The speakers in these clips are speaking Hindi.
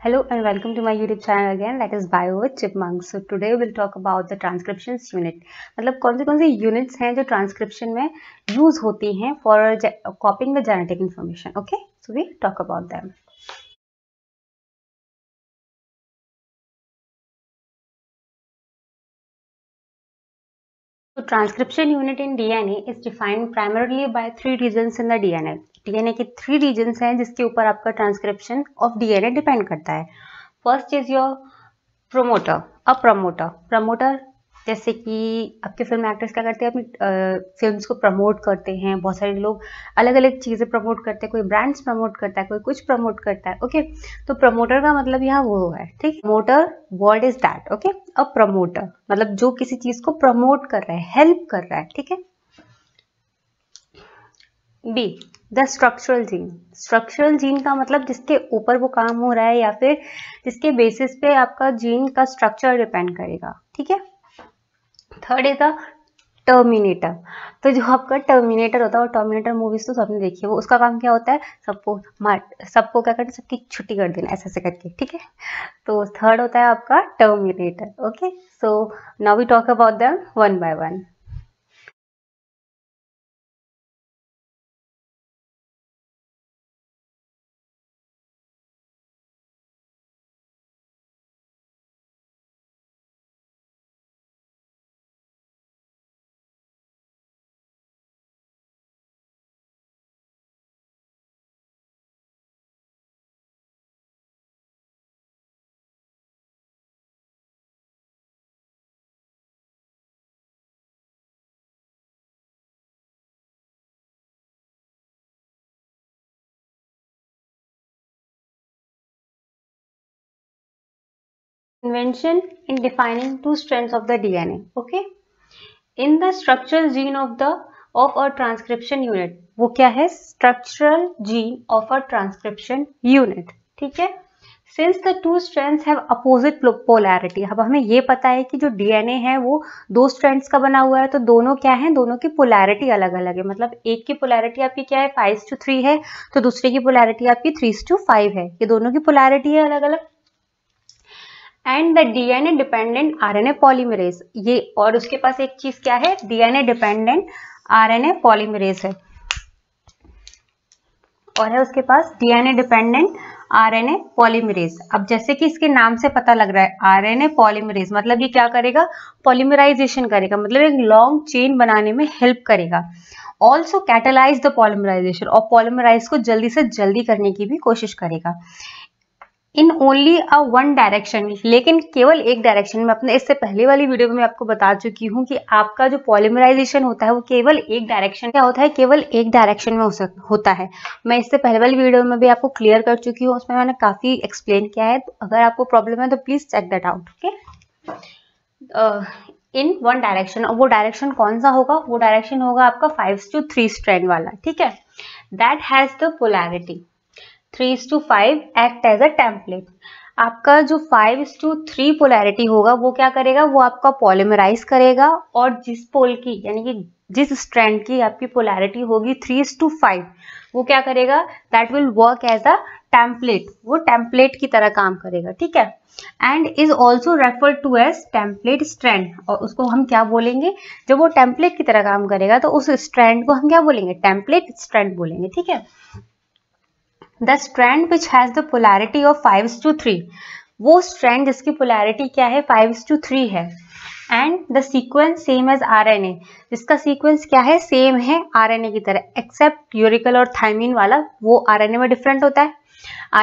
Hello and welcome to my YouTube channel again, that is Bio with Chipmunks. So today we'll talk about the transcriptions unit. मतलब कौन सी units हैं जो transcription में use होती हैं for copying the genetic information. Okay, so we talk about them. So transcription unit in DNA is defined primarily by three regions in the DNA. DNA के 3 regions हैं जिसके ऊपर आपका transcription of DNA depend करता है. First is your promoter, a promoter जैसे कि आपके फिल्म एक्टर्स क्या करते हैं, अपनी फिल्म्स को प्रमोट करते हैं. बहुत सारे लोग अलग अलग चीज़ें प्रमोट करते हैं, कोई ब्रांड्स प्रमोट करता है, कोई कुछ प्रमोट करता है. ओके, तो प्रमोटर का मतलब यहाँ वो है. ठीक, promoter word is that. Okay, a promoter मतलब जो किसी चीज को प्रमोट कर रहा है, हेल्प कर रहा है. ठीक है. B, the structural gene. Structural gene का मतलब जिसके ऊपर वो काम हो रहा है या फिर जिसके बेसिस पे आपका जीन का स्ट्रक्चर डिपेंड करेगा. ठीक है. Third is the terminator. तो जो आपका टर्मिनेटर होता है, वो टर्मिनेटर मूवीज तो सबने देखी है, वो उसका काम क्या होता है, सबको क्या करना, सबकी छुट्टी कर देना ऐसे ऐसे करके. ठीक है. तो थर्ड होता है आपका terminator. Okay, so now we talk about them one by one. Convention in defining two strands of the DNA. Okay, in the structural gene of a transcription unit. वो क्या है, structural gene of a transcription unit. ठीक है. Since the two strands have opposite polarity. अब हमें ये पता है कि जो DNA है वो 2 strands का बना हुआ है, तो दोनों क्या है, दोनों की polarity अलग अलग है. मतलब एक की polarity आपकी क्या है, 5:3 है, तो दूसरे की polarity आपकी 3:5 है. ये दोनों की polarity है अलग अलग. And the DNA dependent RNA polymerase. ये और उसके पास एक चीज क्या है, डीएनए डिपेंडेंट आरएनए पॉलीमरेज है, और है उसके पास डीएनए डिपेंडेंट आरएनए पॉलीमरेज. अब जैसे कि इसके नाम से पता लग रहा है, आरएनए पॉलीमरेज मतलब ये क्या करेगा, पॉलीमराइजेशन करेगा, मतलब एक लॉन्ग चेन बनाने में हेल्प करेगा. ऑल्सो कैटलाइज द पॉलीमराइजेशन, और पॉलीमराइज को जल्दी से जल्दी करने की भी कोशिश करेगा. In only a one direction, लेकिन केवल एक डायरेक्शन में. अपने इससे पहले वाली वीडियो में मैं आपको बता चुकी हूँ कि आपका जो पॉलीमराइजेशन होता है वो केवल एक डायरेक्शन क्या होता है, केवल एक डायरेक्शन में होता है. मैं इससे पहले वाली वीडियो में भी आपको क्लियर कर चुकी हूँ, उसमें मैंने काफी एक्सप्लेन किया है. तो अगर आपको प्रॉब्लम है तो please check that out. Okay, in one direction. और वो डायरेक्शन कौन सा होगा, वो डायरेक्शन होगा आपका 5:3 स्ट्रैंड वाला. ठीक है. That has the polarity 3:5 act as a template. आपका जो 5:3 पोलैरिटी होगा वो क्या करेगा, वो आपका पॉलीमराइज करेगा, और जिस पोल की यानी कि जिस स्ट्रैंड की आपकी पोलैरिटी होगी 3:5, वो क्या करेगा, that will work as a template. वो टेम्पलेट की तरह काम करेगा. ठीक है. And is also referred to as template strand. और उसको हम क्या बोलेंगे, जब वो टेम्पलेट की तरह काम करेगा तो उस स्ट्रैंड को हम क्या बोलेंगे, टेम्पलेट स्ट्रैंड बोलेंगे. ठीक है. The strand which has the polarity of 5:3, वो strand जिसकी polarity क्या है, 5:3 है. And the sequence same as RNA, जिसका sequence क्या है, सेम है RNA की तरह, except यूरिकल और थायमिन वाला वो RNA में डिफरेंट होता है.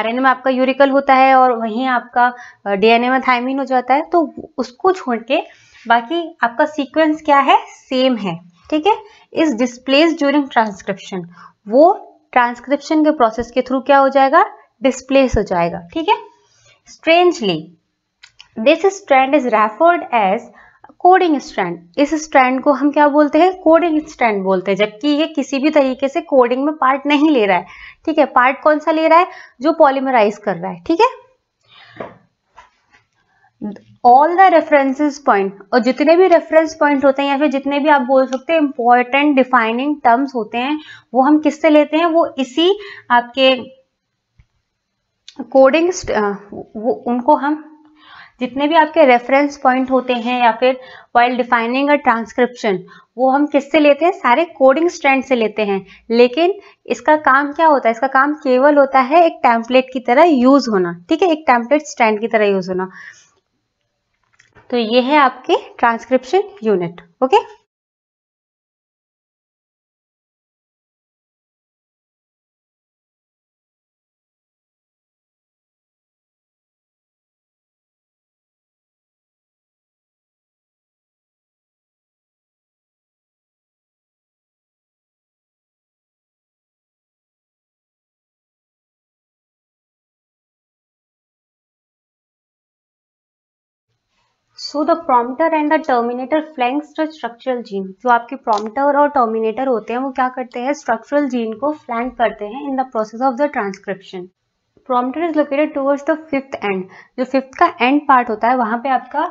RNA में आपका यूरिकल होता है और वहीं आपका DNA में थायमिन हो जाता है. तो उसको छोड़ के बाकी आपका सीक्वेंस क्या है, सेम है. ठीक है. इज डिस्प्लेस ड्यूरिंग ट्रांसक्रिप्शन, वो ट्रांसक्रिप्शन के प्रोसेस के थ्रू क्या हो जाएगा, डिस्प्लेस हो जाएगा. ठीक है. Strangely this strand is referred as coding strand. इस स्ट्रैंड को हम क्या बोलते हैं, कोडिंग स्ट्रैंड बोलते हैं, जबकि ये किसी भी तरीके से कोडिंग में पार्ट नहीं ले रहा है. ठीक है. पार्ट कौन सा ले रहा है, जो पॉलीमराइज कर रहा है. ठीक है. ऑल द रेफरेंसेस पॉइंट, और जितने भी रेफरेंस पॉइंट होते हैं या फिर जितने भी आप बोल सकते हैं इंपॉर्टेंट डिफाइनिंग टर्म्स होते हैं, वो हम किससे लेते हैं, वो इसी आपके कोडिंग वो उनको हम जितने भी आपके रेफरेंस पॉइंट होते हैं या फिर वाइल डिफाइनिंग अ ट्रांसक्रिप्शन, वो हम किससे लेते हैं, सारे कोडिंग स्ट्रैंड से लेते हैं। लेकिन इसका काम क्या होता है, इसका काम केवल होता है एक टेम्पलेट की तरह यूज होना, ठीक है, एक टेम्पलेट स्ट्रैंड की तरह यूज होना। तो ये है आपके transcription unit. Okay, so the prompter and the terminator flanks the structural gene. जो आपके प्रॉम्प्टर और टर्मिनेटर होते हैं वो क्या करते हैं, स्ट्रक्चरल जीन को फ्लैंक करते हैं in the process of the transcription. Prompter is located towards the fifth and. जो फिफ्थ का एंड पार्ट होता है वहां पे आपका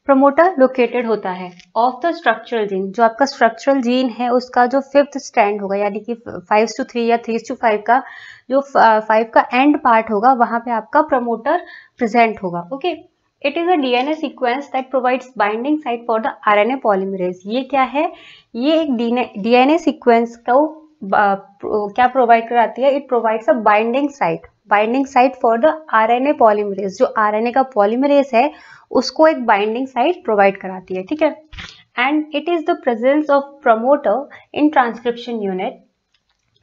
प्रमोटर लोकेटेड होता है ऑफ द स्ट्रक्चरल जीन। जो आपका स्ट्रक्चरल जीन है उसका जो फिफ्थ स्ट्रैंड होगा, यानी कि 5:3 या 3:5 का जो 5 का एंड पार्ट होगा वहां पे आपका प्रमोटर प्रेजेंट होगा। Okay, it is a DNA sequence that provides binding site for the RNA polymerase. ये क्या है, ये एक डीएनए सीक्वेंस को क्या प्रोवाइड कराती है, it provides a binding site for the RNA polymerase. जो आरएनए का पॉलीमरेज है उसको एक बाइंडिंग साइट प्रोवाइड कराती है, ठीक है। And it is the presence of promoter in transcription unit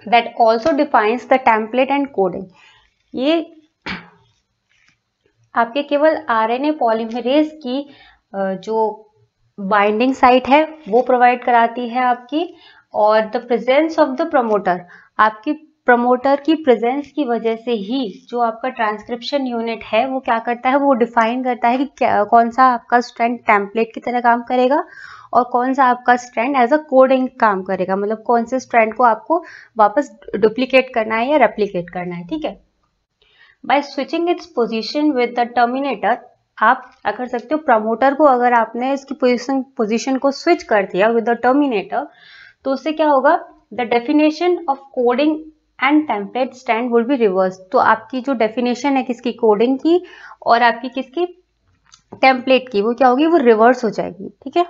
that also defines the template and coding. ये आपके केवल आरएनए पॉलीमरेज की जो बाइंडिंग साइट है वो प्रोवाइड कराती है आपकी, और the presence of the promoter, आपकी प्रमोटर की प्रेजेंस की वजह से ही जो आपका ट्रांसक्रिप्शन यूनिट है वो क्या करता है, वो डिफाइन करता है कि कौन सा आपका स्ट्रैंड टेम्पलेट की तरह काम करेगा और कौन सा आपका स्ट्रैंड एज अ कोडिंग काम करेगा। मतलब कौन से स्ट्रैंड को आपको वापस डुप्लीकेट करना है या रेप्लीकेट करना है, ठीक है। By switching its position with the terminator, आप क्या कर सकते हो, प्रमोटर को अगर आपने इसकी पोजिशन को स्विच कर दिया विद द टर्मिनेटर, तो उससे क्या होगा, the definition of coding and template strand will be reverse. तो आपकी जो डेफिनेशन है किसकी, कोडिंग की, और आपकी किसकी, टेम्पलेट की, वो क्या होगी, वो रिवर्स हो जाएगी, ठीक है।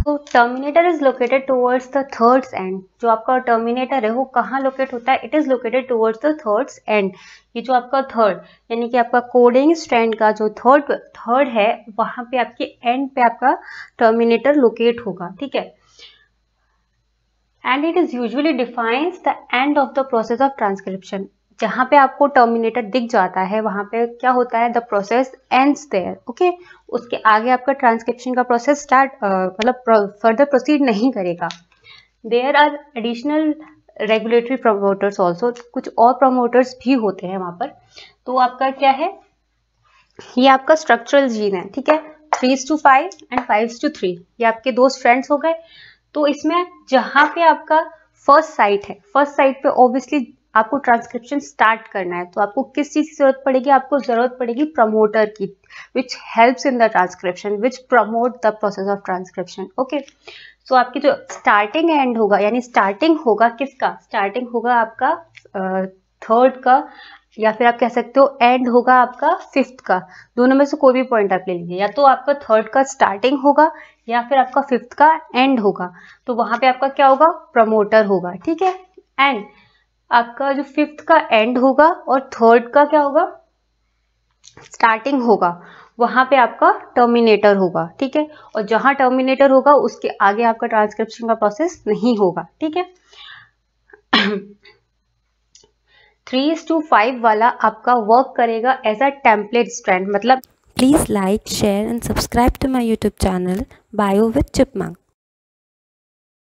तो terminator is located towards the third and. जो आपका टर्मिनेटर है वो कहाँ लोकेट होता है, it is located towards the third and. ये जो आपका थर्ड यानी कि आपका कोडिंग स्ट्रैंड का जो थर्ड है वहां पे आपके एंड पे आपका टर्मिनेटर लोकेट होगा, ठीक है। And it is usually defines the end of the process of transcription. जहां पे आपको टर्मिनेटर दिख जाता है वहां पे क्या होता है, the process ends there. Okay, उसके आगे आपका ट्रांसक्रिप्शन का प्रोसेस मतलब फर्दर प्रोसीड नहीं करेगा। There are additional regulatory promoters also, कुछ और प्रमोटर्स भी होते हैं वहां पर। तो आपका क्या है, ये आपका स्ट्रक्चरल जीन है, ठीक है। 3:5 एंड 5:3 ये आपके दो स्ट्रैंड्स हो गए। तो इसमें जहां पे आपका फर्स्ट साइट है, फर्स्ट साइट पे ऑब्वियसली आपको ट्रांसक्रिप्शन स्टार्ट करना है, तो आपको किस चीज की जरूरत पड़ेगी, आपको जरूरत पड़ेगी प्रमोटर की, which helps in the transcription, which promote the process of transcription. Okay, so आपकी जो स्टार्टिंग एंड होगा, यानी स्टार्टिंग होगा किसका, स्टार्टिंग होगा आपका थर्ड का, या फिर आप कह सकते हो एंड होगा आपका फिफ्थ का। दोनों में से कोई भी पॉइंट आप ले लीजिए, या तो आपका थर्ड का स्टार्टिंग होगा या फिर आपका फिफ्थ का एंड होगा। तो वहां पे आपका क्या होगा, प्रमोटर होगा, ठीक है। एंड आपका जो फिफ्थ का एंड होगा और थर्ड का क्या होगा, स्टार्टिंग होगा, वहां पे आपका टर्मिनेटर होगा, ठीक है। और जहां टर्मिनेटर होगा उसके आगे आपका ट्रांसक्रिप्शन का प्रोसेस नहीं होगा, ठीक है। 3:5 वाला आपका वर्क करेगा एज अ टेम्पलेट स्ट्रैंड। मतलब Please like, share and subscribe to my YouTube channel Bio with Chipmunk.